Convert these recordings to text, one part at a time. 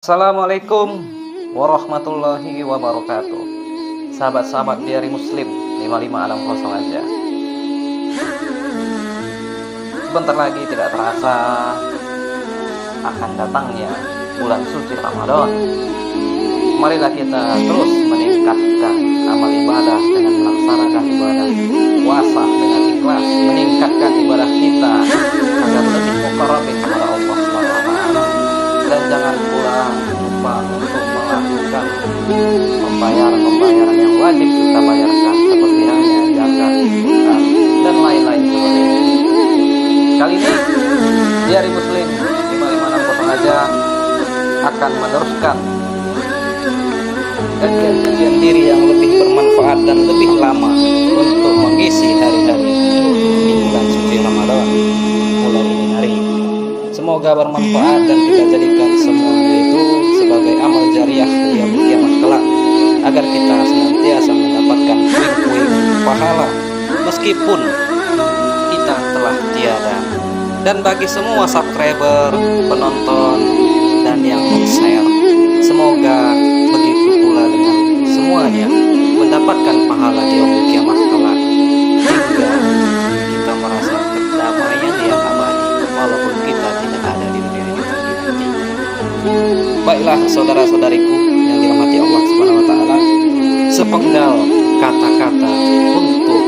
Assalamualaikum warahmatullahi wabarakatuh. Sahabat-sahabat Diari Muslim 55 alam kosong aja. Sebentar lagi tidak terasa akan datangnya bulan suci Ramadan. Marilah kita terus meningkatkan amal ibadah dengan melaksanakan ibadah puasa dengan ikhlas, meningkatkan ibadah kita agar lebih muqarrabin kepada Allah SWT. Dan jangan pula lupa untuk melakukan pembayaran yang wajib kita bayarkan seperti halnya zakat, infak, dan lain-lain sebagainya. Kali ini Diari Muslim 5560 aja akan meneruskan kajian diri yang lebih bermanfaat dan lebih lama untuk mengisi hari-hari di bulan suci Ramadan mulai ini hari. Semoga bermanfaat dan kita jadikan semuanya itu sebagai amal jariah yang kiamat kelak, agar kita senantiasa mendapatkan puing-puing pahala meskipun kita telah tiada. Dan bagi semua subscriber, penonton, dan yang men-share, semoga begitu pula dengan semuanya mendapatkan pahala di yaumul kiamat kelak, hingga kita merasa kedamaian yang abadi walaupun kita tidak ada di dunia ini nanti. Baiklah saudara-saudariku yang dirahmati Allah Subhanahu wa taala, sepenggal kata-kata untuk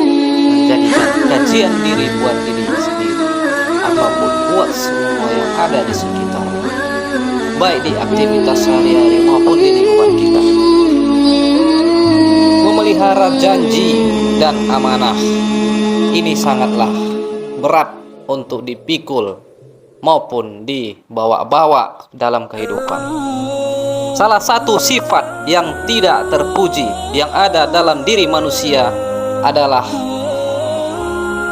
menjadikan kajian diri buat diri sendiri ataupun buat semua yang ada di sekitar, baik di aktivitas sehari-hari maupun di lingkungan kita. Memelihara janji dan amanah ini sangatlah berat untuk dipikul maupun dibawa-bawa dalam kehidupan. Salah satu sifat yang tidak terpuji yang ada dalam diri manusia adalah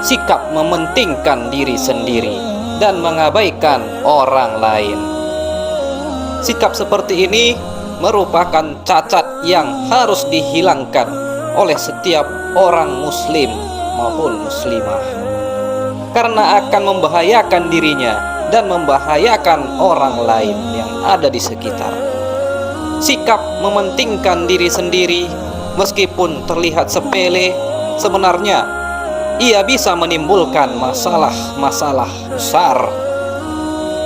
sikap mementingkan diri sendiri dan mengabaikan orang lain. Sikap seperti ini merupakan cacat yang harus dihilangkan oleh setiap orang muslim maupun muslimah, karena akan membahayakan dirinya dan membahayakan orang lain yang ada di sekitar. Sikap mementingkan diri sendiri meskipun terlihat sepele, sebenarnya ia bisa menimbulkan masalah-masalah besar.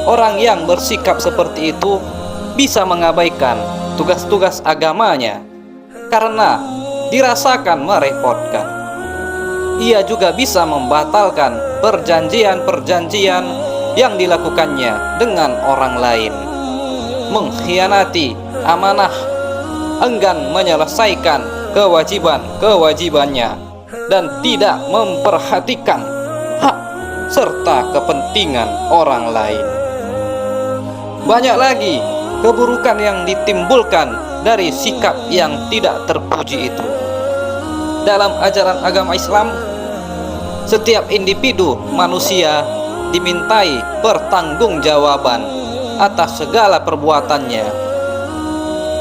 Orang yang bersikap seperti itu bisa mengabaikan tugas-tugas agamanya karena dirasakan merepotkan. Ia juga bisa membatalkan perjanjian-perjanjian yang dilakukannya dengan orang lain, mengkhianati amanah, enggan menyelesaikan kewajiban-kewajibannya, dan tidak memperhatikan hak serta kepentingan orang lain. Banyak lagi keburukan yang ditimbulkan dari sikap yang tidak terpuji itu. Dalam ajaran agama Islam, setiap individu manusia dimintai pertanggungjawaban atas segala perbuatannya.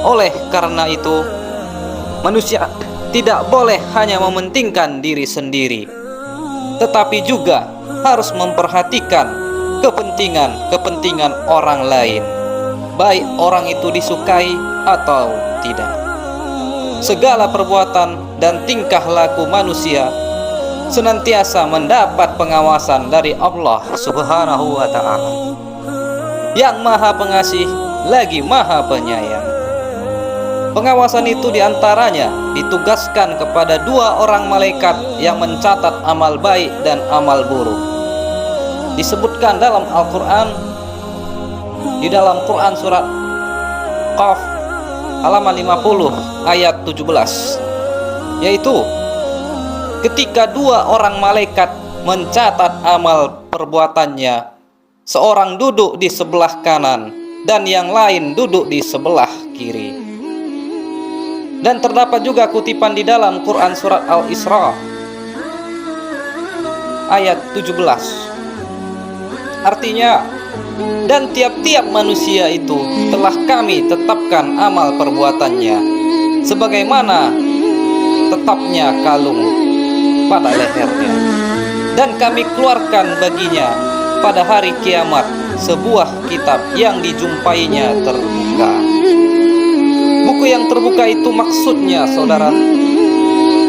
Oleh karena itu, manusia tidak boleh hanya mementingkan diri sendiri, tetapi juga harus memperhatikan kepentingan orang lain, baik orang itu disukai atau tidak. Segala perbuatan dan tingkah laku manusia senantiasa mendapat pengawasan dari Allah Subhanahu wa ta'ala, yang Maha Pengasih lagi Maha Penyayang. Pengawasan itu diantaranya ditugaskan kepada dua orang malaikat yang mencatat amal baik dan amal buruk. Disebutkan dalam Al-Quran, di dalam Quran surat Qaf halaman 50 ayat 17, yaitu ketika dua orang malaikat mencatat amal perbuatannya, seorang duduk di sebelah kanan dan yang lain duduk di sebelah kiri. Dan terdapat juga kutipan di dalam Quran surat Al-Isra ayat 17. Artinya, dan tiap-tiap manusia itu telah kami tetapkan amal perbuatannya sebagaimana tetapnya kalung pada lehernya, dan kami keluarkan baginya pada hari kiamat sebuah kitab yang dijumpainya terbuka. Buku yang terbuka itu maksudnya, saudara,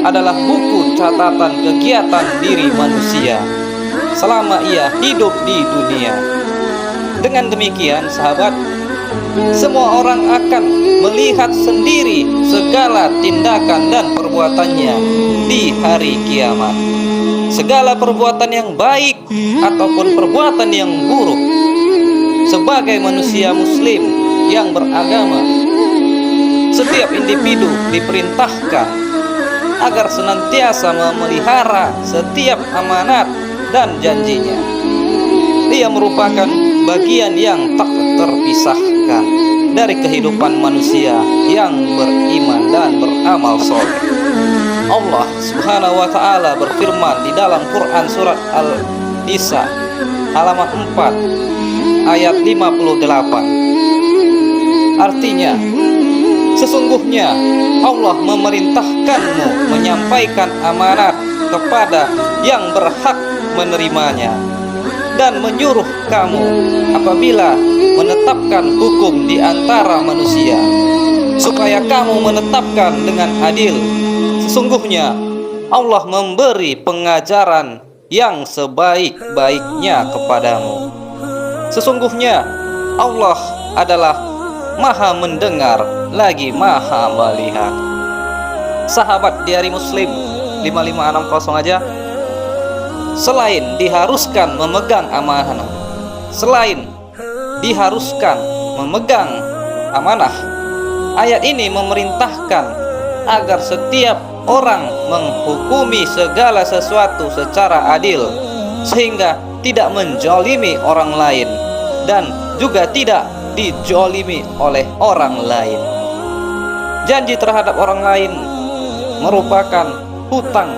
adalah buku catatan kegiatan diri manusia selama ia hidup di dunia. Dengan demikian, sahabat, semua orang akan melihat sendiri segala tindakan dan perbuatannya di hari kiamat. Segala perbuatan yang baik ataupun perbuatan yang buruk. Sebagai manusia muslim yang beragama, setiap individu diperintahkan agar senantiasa memelihara setiap amanat dan janjinya. Ia merupakan bagian yang tak terpisahkan dari kehidupan manusia yang beriman dan beramal soleh. Allah Subhanahu wa ta'ala berfirman di dalam Quran surat Al-Nisa halaman 4 ayat 58. Artinya, sesungguhnya Allah memerintahkanmu menyampaikan amanat kepada yang berhak menerimanya dan menyuruh kamu apabila menetapkan hukum di antara manusia supaya kamu menetapkan dengan adil. Sesungguhnya Allah memberi pengajaran yang sebaik-baiknya kepadamu. Sesungguhnya Allah adalah Maha mendengar lagi Maha melihat. Sahabat di hari Muslim 5560 aja, selain diharuskan memegang amanah, selain diharuskan memegang amanah, ayat ini memerintahkan agar setiap orang menghukumi segala sesuatu secara adil, sehingga tidak menzalimi orang lain dan juga tidak dijolimi oleh orang lain. Janji terhadap orang lain merupakan hutang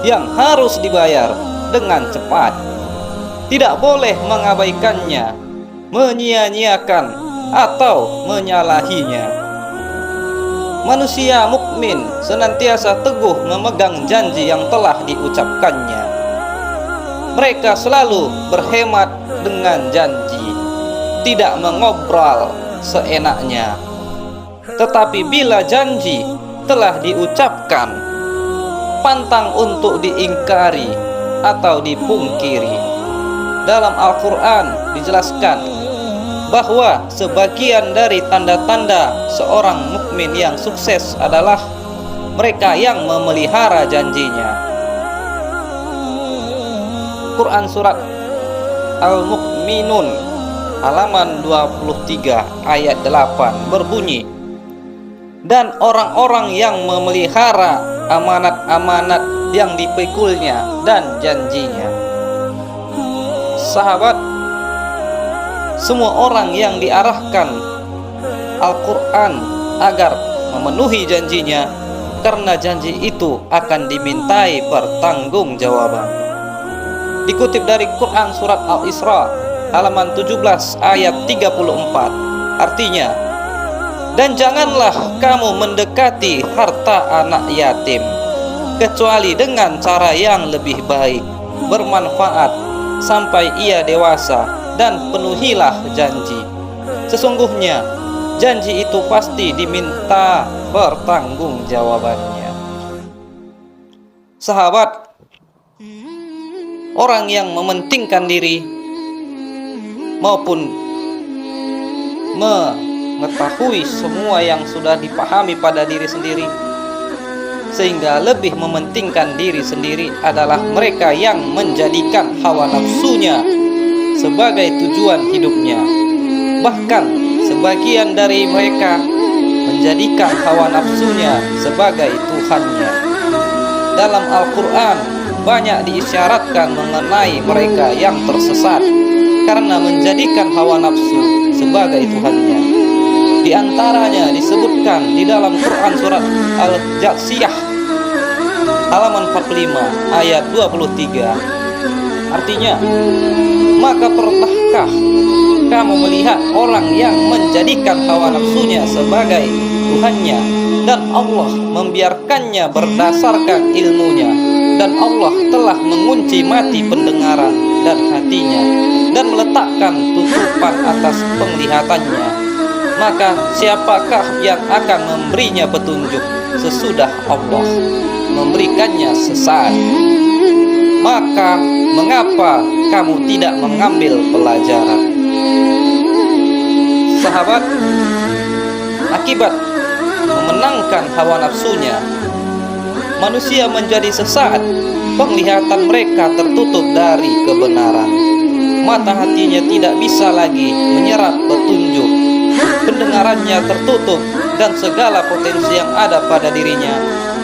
yang harus dibayar dengan cepat. Tidak boleh mengabaikannya, menyia-nyiakan atau menyalahinya. Manusia mukmin senantiasa teguh memegang janji yang telah diucapkannya. Mereka selalu berhemat dengan janji, tidak mengobrol seenaknya. Tetapi bila janji telah diucapkan, pantang untuk diingkari atau dipungkiri. Dalam Al-Quran dijelaskan bahwa sebagian dari tanda-tanda seorang mukmin yang sukses adalah mereka yang memelihara janjinya. Quran surat Al-Mu'minun halaman 23 ayat 8 berbunyi, dan orang-orang yang memelihara amanat-amanat yang dipikulnya dan janjinya. Sahabat, semua orang yang diarahkan Al-Quran agar memenuhi janjinya, karena janji itu akan dimintai pertanggungjawaban. Dikutip dari Quran surat Al-Isra halaman 17 ayat 34, artinya, dan janganlah kamu mendekati harta anak yatim kecuali dengan cara yang lebih baik, bermanfaat sampai ia dewasa, dan penuhilah janji. Sesungguhnya janji itu pasti diminta pertanggungjawabannya. Sahabat, orang yang mementingkan diri maupun mengetahui semua yang sudah dipahami pada diri sendiri, sehingga lebih mementingkan diri sendiri, adalah mereka yang menjadikan hawa nafsunya sebagai tujuan hidupnya. Bahkan sebagian dari mereka menjadikan hawa nafsunya sebagai Tuhannya. Dalam Al-Quran banyak diisyaratkan mengenai mereka yang tersesat karena menjadikan hawa nafsu sebagai Tuhannya. Di antaranya disebutkan di dalam Quran surat Al-Jatsiyah halaman 45 ayat 23. Artinya, maka pernahkah kamu melihat orang yang menjadikan hawa nafsunya sebagai Tuhannya, dan Allah membiarkannya berdasarkan ilmunya, dan Allah telah mengunci mati pendengaran dan hatinya, dan meletakkan tutupan atas penglihatannya, maka siapakah yang akan memberinya petunjuk sesudah Allah memberikannya sesat? Maka mengapa kamu tidak mengambil pelajaran? Sahabat, akibat memenangkan hawa nafsunya, manusia menjadi sesat. Penglihatan mereka tertutup dari kebenaran. Mata hatinya tidak bisa lagi menyerap petunjuk. Pendengarannya tertutup dan segala potensi yang ada pada dirinya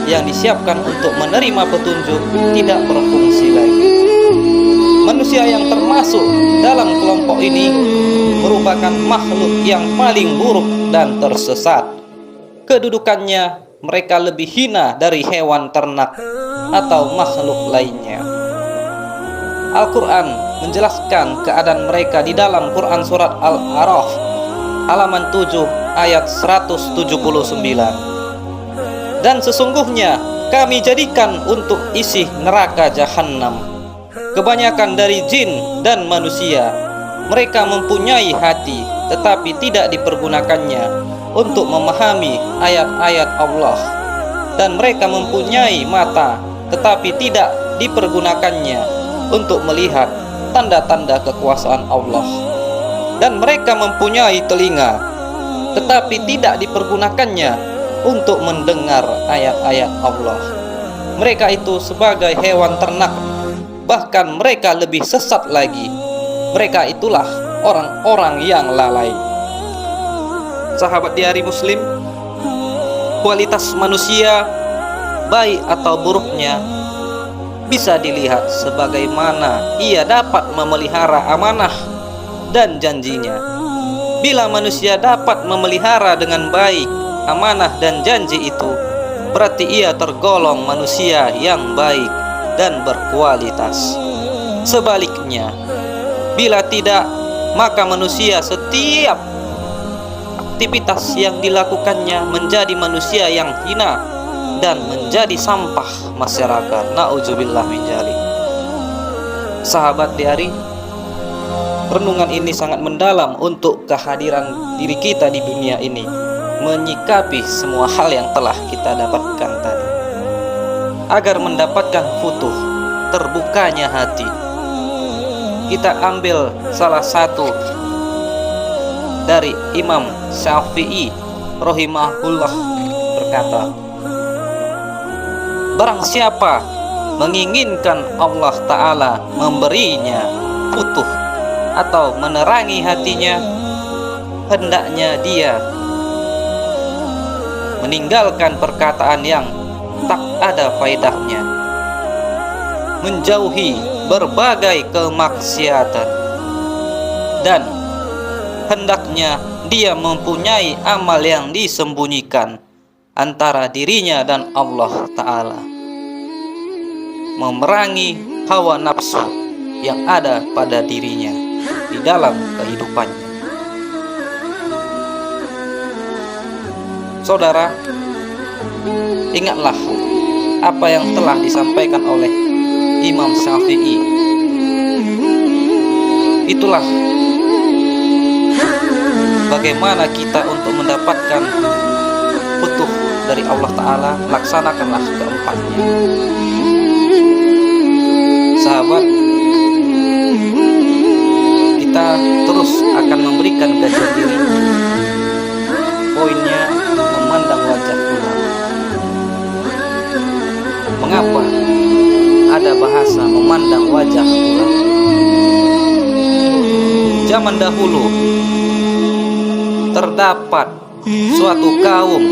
yang disiapkan untuk menerima petunjuk tidak berfungsi lagi. Manusia yang termasuk dalam kelompok ini merupakan makhluk yang paling buruk dan tersesat. Kedudukannya mereka lebih hina dari hewan ternak atau makhluk lainnya. Al-Quran menjelaskan keadaan mereka di dalam Quran surat Al-A'raf halaman 7 ayat 179. Dan sesungguhnya kami jadikan untuk isi neraka jahanam kebanyakan dari jin dan manusia. Mereka mempunyai hati tetapi tidak dipergunakannya untuk memahami ayat-ayat Allah, dan mereka mempunyai mata tetapi tidak dipergunakannya untuk melihat tanda-tanda kekuasaan Allah, dan mereka mempunyai telinga tetapi tidak dipergunakannya untuk mendengar ayat-ayat Allah. Mereka itu sebagai hewan ternak, bahkan mereka lebih sesat lagi. Mereka itulah orang-orang yang lalai. Sahabat di hari Muslim, kualitas manusia baik atau buruknya bisa dilihat sebagaimana ia dapat memelihara amanah dan janjinya. Bila manusia dapat memelihara dengan baik amanah dan janji itu, berarti ia tergolong manusia yang baik dan berkualitas. Sebaliknya, bila tidak, maka manusia setiap aktivitas yang dilakukannya menjadi manusia yang hina dan menjadi sampah masyarakat. Na'udzubillah min dzalik. Sahabat di hari, renungan ini sangat mendalam untuk kehadiran diri kita di dunia ini, menyikapi semua hal yang telah kita dapatkan tadi, agar mendapatkan futuh, terbukanya hati. Kita ambil salah satu dari Imam Syafi'i rahimahullah berkata, barang siapa menginginkan Allah Ta'ala memberinya futuh atau menerangi hatinya, hendaknya dia meninggalkan perkataan yang tak ada faedahnya, menjauhi berbagai kemaksiatan, dan hendaknya dia mempunyai amal yang disembunyikan antara dirinya dan Allah Ta'ala, memerangi hawa nafsu yang ada pada dirinya di dalam kehidupannya. Saudara, ingatlah apa yang telah disampaikan oleh Imam Syafi'i. Itulah bagaimana kita untuk mendapatkan futuh dari Allah Ta'ala. Laksanakanlah keempatnya. Sahabat, kita terus akan memberikan kajian diri. Poinnya, memandang wajah ulama. Mengapa ada bahasa memandang wajah ulama? Zaman dahulu terdapat suatu kaum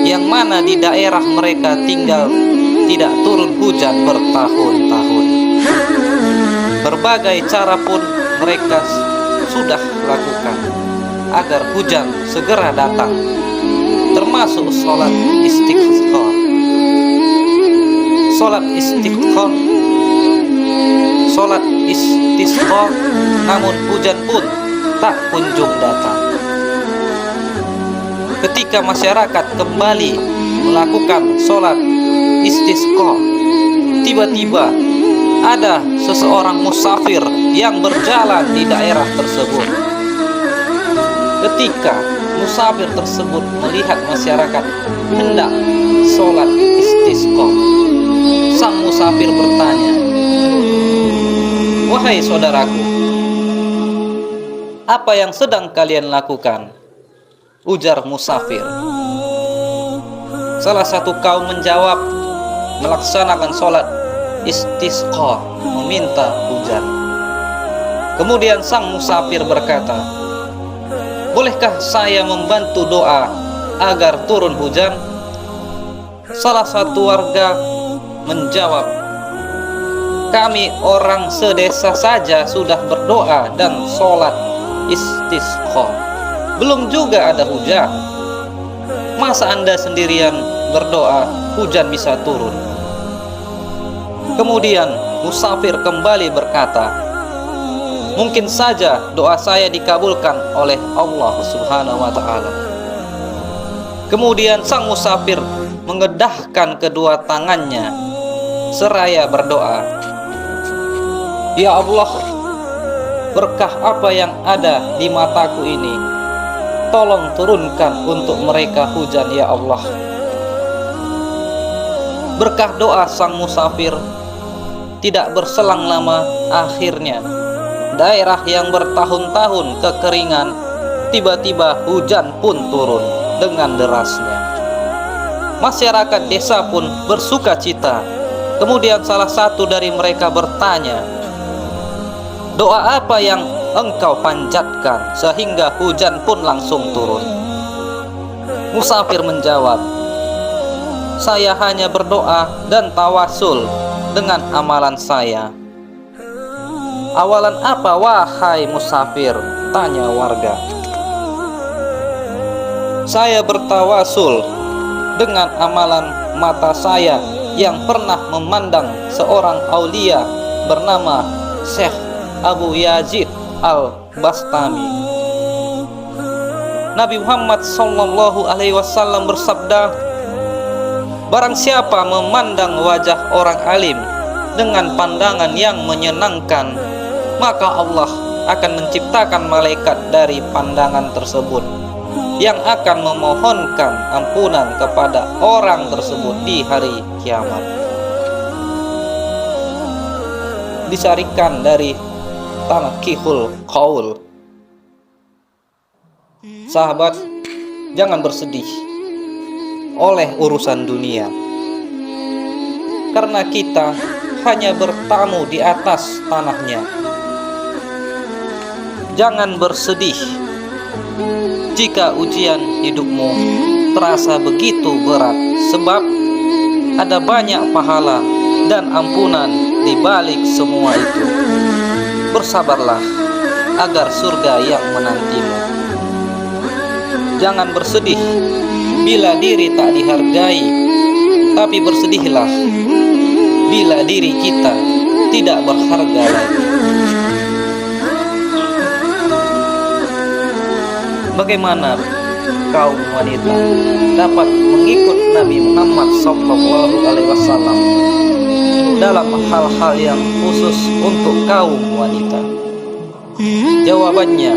yang mana di daerah mereka tinggal tidak turun hujan bertahun-tahun. Berbagai cara pun mereka sudah lakukan agar hujan segera datang, termasuk sholat istisqa. Sholat istisqa, namun hujan pun tak kunjung datang. Ketika masyarakat kembali melakukan sholat istisqa, tiba-tiba ada seseorang musafir yang berjalan di daerah tersebut. Ketika musafir tersebut melihat masyarakat hendak sholat istisqa, sang musafir bertanya, "Wahai saudaraku, apa yang sedang kalian lakukan?" Ujar musafir. Salah satu kaum menjawab, "Melaksanakan sholat istisqa, meminta hujan." Kemudian sang musafir berkata, "Bolehkah saya membantu doa agar turun hujan?" Salah satu warga menjawab, "Kami orang sedesa saja sudah berdoa dan sholat istisqa, belum juga ada hujan. Masa Anda sendirian berdoa hujan bisa turun?" Kemudian musafir kembali berkata, "Mungkin saja doa saya dikabulkan oleh Allah Subhanahu wa ta'ala." Kemudian sang musafir mengedahkan kedua tangannya seraya berdoa, "Ya Allah, berkah apa yang ada di mataku ini, tolong turunkan untuk mereka hujan ya Allah." Berkah doa sang musafir, tidak berselang lama akhirnya daerah yang bertahun-tahun kekeringan, tiba-tiba hujan pun turun dengan derasnya. Masyarakat desa pun bersuka cita. Kemudian salah satu dari mereka bertanya, "Doa apa yang engkau panjatkan sehingga hujan pun langsung turun?" Musafir menjawab, "Saya hanya berdoa dan tawasul dengan amalan saya." "Awalan apa wahai musafir?" tanya warga. "Saya bertawasul dengan amalan mata saya yang pernah memandang seorang aulia bernama Syekh Abu Yazid Al-Bastami. Nabi Muhammad SAW bersabda, barang siapa memandang wajah orang alim dengan pandangan yang menyenangkan, maka Allah akan menciptakan malaikat dari pandangan tersebut yang akan memohonkan ampunan kepada orang tersebut di hari kiamat. Disarikan dari Tanqihul Qaul. Sahabat, jangan bersedih oleh urusan dunia, karena kita hanya bertamu di atas tanahnya. Jangan bersedih jika ujian hidupmu terasa begitu berat, sebab ada banyak pahala dan ampunan di balik semua itu. Bersabarlah agar surga yang menantimu. Jangan bersedih bila diri tak dihargai, tapi bersedihlah bila diri kita tidak berharga lagi. Bagaimana kaum wanita dapat mengikut Nabi Muhammad SAW dalam hal-hal yang khusus untuk kaum wanita? Jawabannya,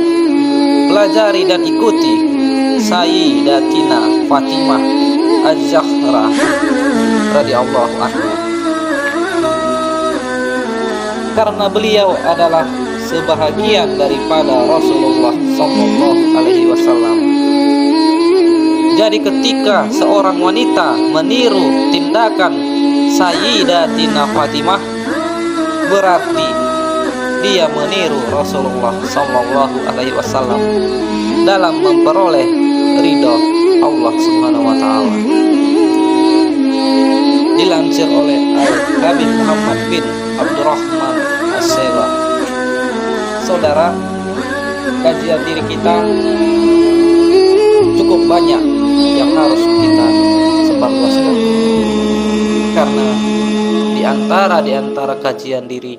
pelajari dan ikuti Sayyidatina Fatimah Az-Zahra radhiyallahu anha, karena beliau adalah sebahagian daripada Rasulullah SAW. Jadi ketika seorang wanita meniru tindakan Sayyidatina Fatimah, berarti dia meniru Rasulullah SAW dalam memperoleh ridho Allah Subhanahu wa ta'ala. Dilansir oleh Al-Habib Muhammad bin Abdurrahman As-Sela. Saudara, kajian diri kita cukup banyak yang harus kita sebarluaskan, karena di antara kajian diri,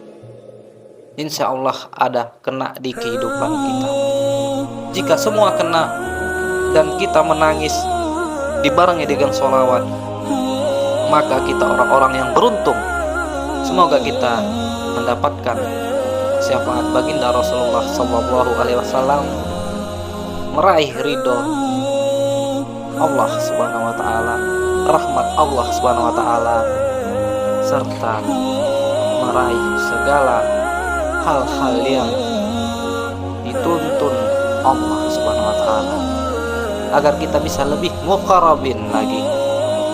insya Allah ada kena di kehidupan kita. Jika semua kena dan kita menangis dibarengi dengan sholawat, maka kita orang-orang yang beruntung. Semoga kita mendapatkan syafaat baginda Rasulullah SAW, meraih ridho Allah Subhanahu wa taala, rahmat Allah Subhanahu wa taala, serta meraih segala hal-hal yang dituntun Allah Subhanahu wa taala, agar kita bisa lebih muqarrabin lagi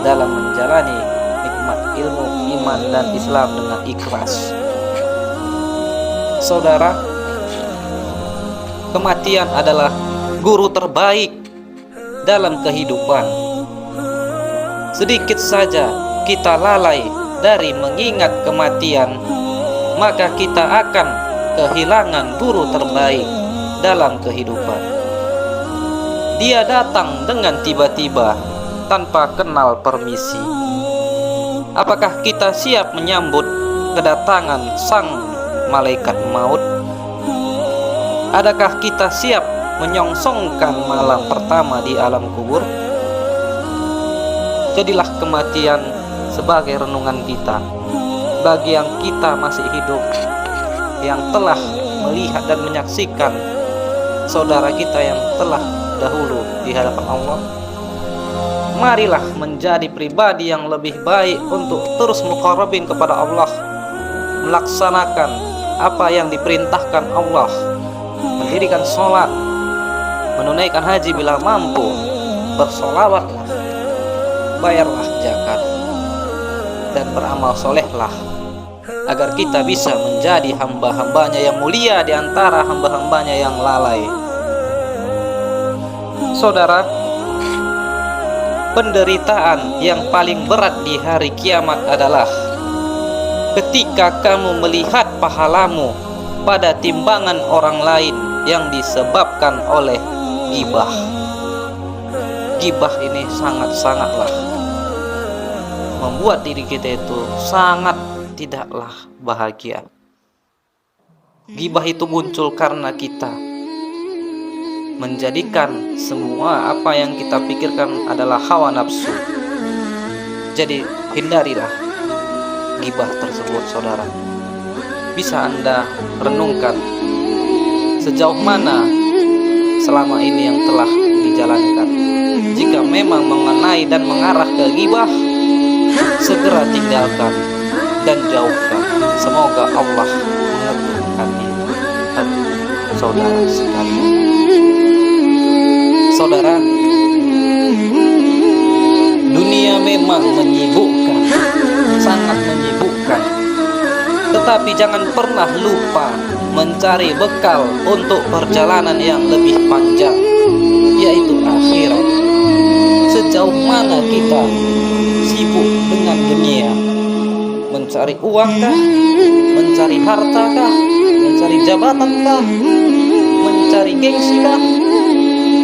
dalam menjalani nikmat ilmu, iman dan Islam dengan ikhlas. Saudara, kematian adalah guru terbaik dalam kehidupan. Sedikit saja kita lalai dari mengingat kematian, maka kita akan kehilangan guru terbaik dalam kehidupan. Dia datang dengan tiba-tiba tanpa kenal permisi. Apakah kita siap menyambut kedatangan sang malaikat maut? Adakah kita siap menyongsongkan malam pertama di alam kubur? Jadilah kematian sebagai renungan kita bagi yang kita masih hidup, yang telah melihat dan menyaksikan saudara kita yang telah dahulu di hadapan Allah. Marilah menjadi pribadi yang lebih baik untuk terus muqarrabin kepada Allah, melaksanakan apa yang diperintahkan Allah, mendirikan sholat, menunaikan haji bila mampu, bersolawatlah, bayarlah zakat, dan beramal solehlah, agar kita bisa menjadi hamba-hambanya yang mulia di antara hamba-hambanya yang lalai. Saudara, penderitaan yang paling berat di hari kiamat adalah ketika kamu melihat pahalamu pada timbangan orang lain yang disebabkan oleh ghibah. Ghibah ini sangat-sangatlah membuat diri kita itu sangat tidaklah bahagia. Ghibah itu muncul karena kita menjadikan semua apa yang kita pikirkan adalah hawa nafsu. Jadi hindarilah ghibah tersebut, saudara. Bisa Anda renungkan sejauh mana selama ini yang telah dijalankan. Jika memang mengenai dan mengarah ke ghibah, segera tinggalkan dan jauhkan. Semoga Allah mengetuk hati saudara sekalian. Saudara, dunia memang menyibukkan, sangat menyibukkan. Tetapi jangan pernah lupa mencari bekal untuk perjalanan yang lebih panjang, yaitu akhirat. Sejauh mana kita sibuk dengan dunia, mencari uangkah, mencari hartakah, mencari jabatankah, mencari gengsikah,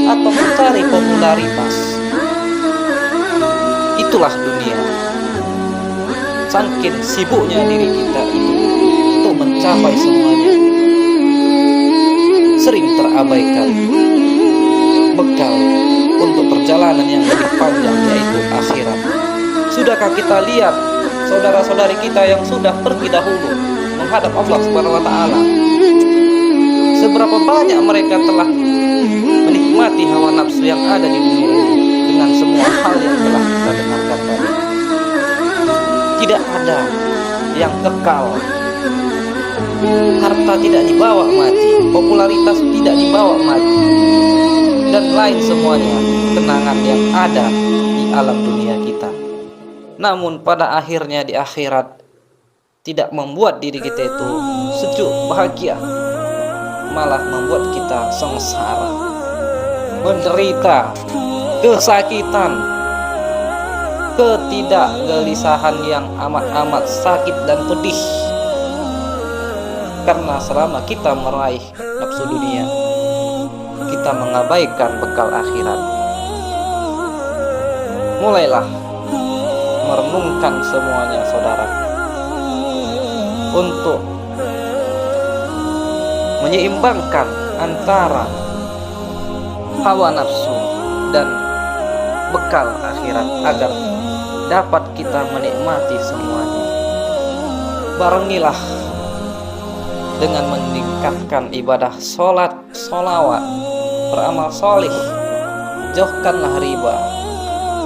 atau mencari popularitas? Itulah dunia. Saking sibuknya diri kita itu untuk mencapai semuanya, sering terabaikan bekal untuk perjalanan yang lebih panjang, yaitu akhirat. Sudahkah kita lihat saudara-saudari kita yang sudah pergi dahulu menghadap Allah Subhanahu wa taala? Seberapa banyak mereka telah menikmati hawa nafsu yang ada di dunia ini dengan semua hal yang telah kita dengarkan tadi. Tidak ada yang kekal. Harta tidak dibawa mati, popularitas tidak dibawa mati, dan lain semuanya kenangan yang ada di alam dunia kita. Namun pada akhirnya di akhirat tidak membuat diri kita itu sejuk, bahagia, malah membuat kita sengsara, menderita, kesakitan, ketidakgelisahan yang amat-amat sakit dan pedih. Karena selama kita meraih nafsu dunia, kita mengabaikan bekal akhirat. Mulailah merenungkan semuanya, saudara, untuk menyeimbangkan antara hawa nafsu dan bekal akhirat agar dapat kita menikmati semuanya. Barengilah dengan meningkatkan ibadah sholat, sholawat, beramal solih. Jauhkanlah riba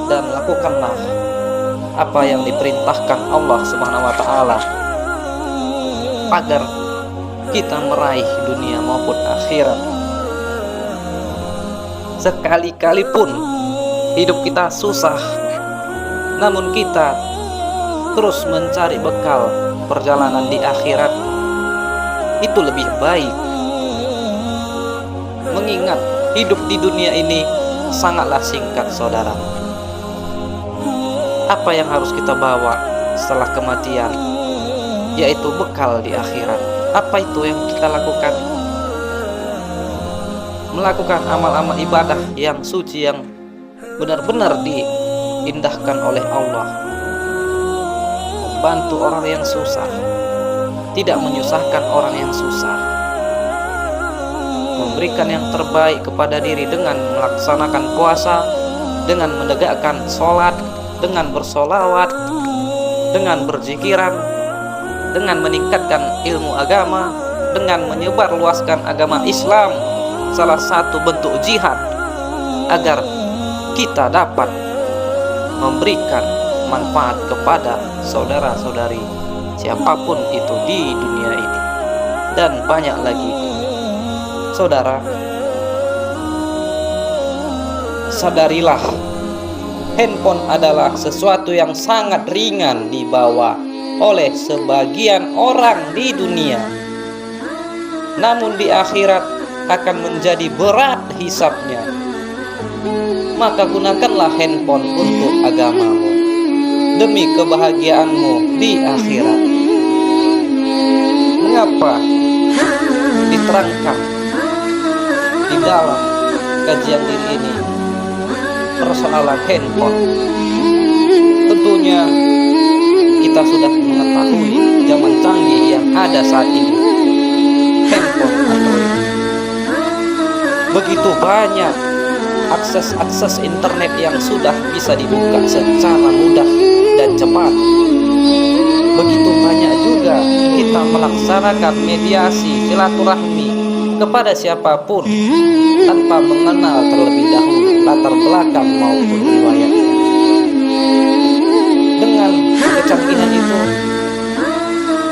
dan lakukanlah apa yang diperintahkan Allah Subhanahu wa Ta'ala agar kita meraih dunia maupun akhirat. Sekali-kali pun hidup kita susah, namun kita terus mencari bekal perjalanan di akhirat, itu lebih baik. Mengingat hidup di dunia ini sangatlah singkat, saudara. Apa yang harus kita bawa setelah kematian? Yaitu bekal di akhirat. Apa itu yang kita lakukan? Melakukan amal-amal ibadah yang suci, yang benar-benar diindahkan oleh Allah. Membantu orang yang susah, tidak menyusahkan orang yang susah, memberikan yang terbaik kepada diri dengan melaksanakan puasa, dengan menegakkan sholat, dengan bersolawat, dengan berzikiran, dengan meningkatkan ilmu agama, dengan menyebarluaskan agama Islam, salah satu bentuk jihad agar kita dapat memberikan manfaat kepada saudara-saudari siapapun itu di dunia ini, dan banyak lagi. Saudara, sadarilah, handphone adalah sesuatu yang sangat ringan dibawa oleh sebagian orang di dunia, namun di akhirat akan menjadi berat hisabnya. Maka gunakanlah handphone untuk agamamu, demi kebahagiaanmu di akhirat. Mengapa diterangkan di dalam kajian ini persoalan handphone? Tentunya kita sudah mengetahui zaman canggih yang ada saat ini, handphone Android. Begitu banyak akses internet yang sudah bisa dibuka secara mudah dan cepat. Begitu banyak juga kita melaksanakan mediasi silaturahmi kepada siapapun tanpa mengenal terlebih dahulu latar belakang maupun riwayatnya. Dengan kecanggihan itu,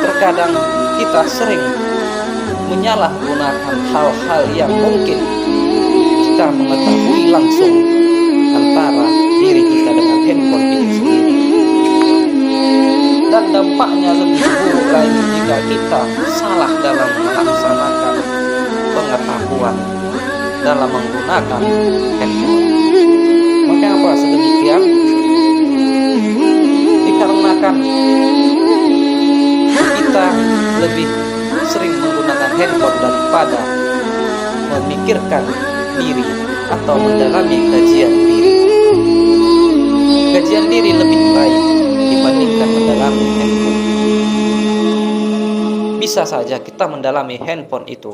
terkadang kita sering menyalahgunakan hal-hal yang mungkin kita mengetahui langsung antara diri kita dengan handphone itu sendiri. Dan dampaknya lebih buruk lagi jika kita salah dalam melaksanakan pengetahuan dalam menggunakan handphone. Mengapa sedemikian? Dikarenakan kita lebih sering menggunakan handphone daripada memikirkan diri atau mendalami kajian diri. Kajian diri lebih baik dibandingkan mendalami handphone. Bisa saja kita mendalami handphone itu,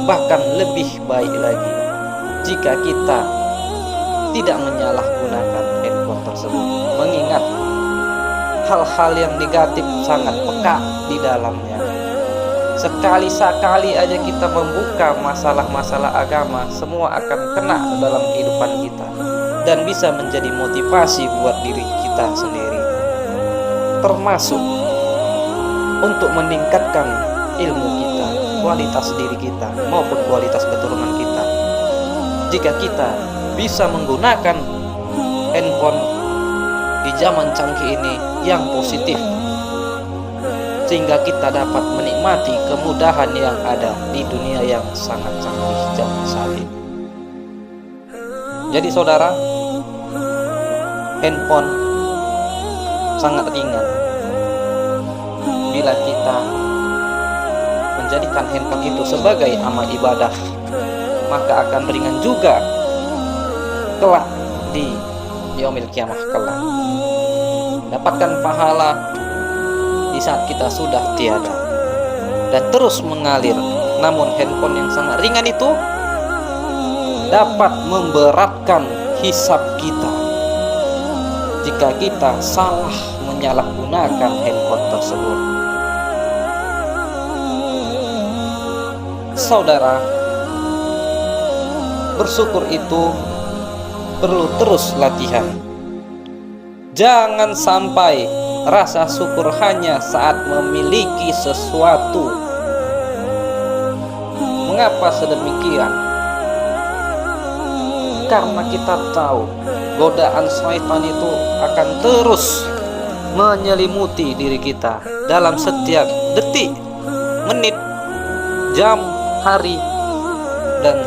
bahkan lebih baik lagi jika kita tidak menyalahgunakan handphone tersebut, mengingat hal-hal yang negatif sangat peka di dalamnya. Sekali-sakali aja kita membuka masalah-masalah agama, semua akan kena dalam kehidupan kita dan bisa menjadi motivasi buat diri kita sendiri, termasuk untuk meningkatkan ilmu kita, kualitas diri kita maupun kualitas keturunan kita. Jika kita bisa menggunakan handphone di zaman canggih ini yang positif, sehingga kita dapat menikmati kemudahan yang ada di dunia yang sangat canggih zaman saat ini. Jadi saudara, handphone sangat ringan bila kita menjadikan handphone itu sebagai amal ibadah, maka akan ringan juga kelak di yaumil kiamah kelak. Dapatkan pahala di saat kita sudah tiada dan terus mengalir. Namun handphone yang sangat ringan itu dapat memberatkan hisab kita jika kita salah menyalahgunakan handphone tersebut. Saudara, bersyukur itu perlu terus latihan. Jangan sampai rasa syukur hanya saat memiliki sesuatu. Mengapa sedemikian? Karena kita tahu godaan syaitan itu akan terus menyelimuti diri kita dalam setiap detik, menit, jam, hari, dan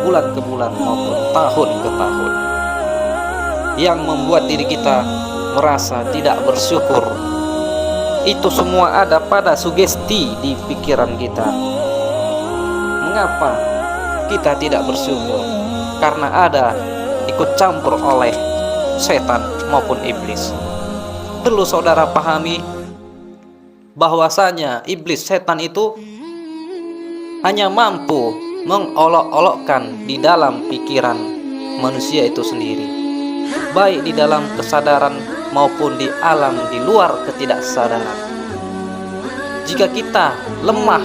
bulan ke bulan maupun tahun ke tahun, yang membuat diri kita merasa tidak bersyukur. Itu semua ada pada sugesti di pikiran kita. Mengapa kita tidak bersyukur? Karena ada ikut campur oleh setan maupun iblis. Perlu saudara pahami bahwasanya iblis, setan itu hanya mampu mengolok-olokkan di dalam pikiran manusia itu sendiri, baik di dalam kesadaran maupun di alam di luar ketidaksadaran. Jika kita lemah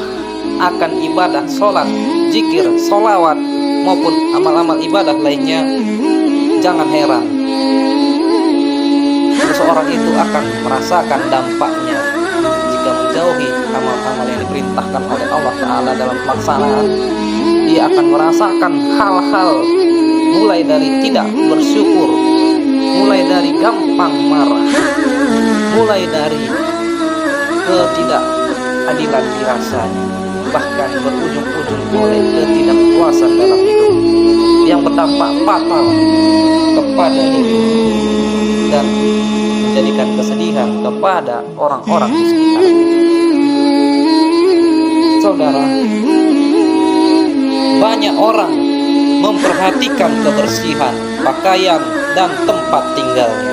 akan ibadah sholat, zikir, sholawat maupun amal-amal ibadah lainnya, jangan heran seseorang itu akan merasakan dampaknya jika menjauhi amal-amal yang diperintahkan oleh Allah Ta'ala dalam pelaksanaan. Ia akan merasakan hal-hal mulai dari tidak bersyukur, mulai dari gampang marah, mulai dari ketidakadilan dirasanya, bahkan berujung-ujung oleh ketidakpuasan dalam hidup yang berdampak fatal kepada diri dan menjadikan kesedihan kepada orang-orang di sekitar. Saudara, banyak orang memperhatikan kebersihan pakaian dan tempat tinggalnya,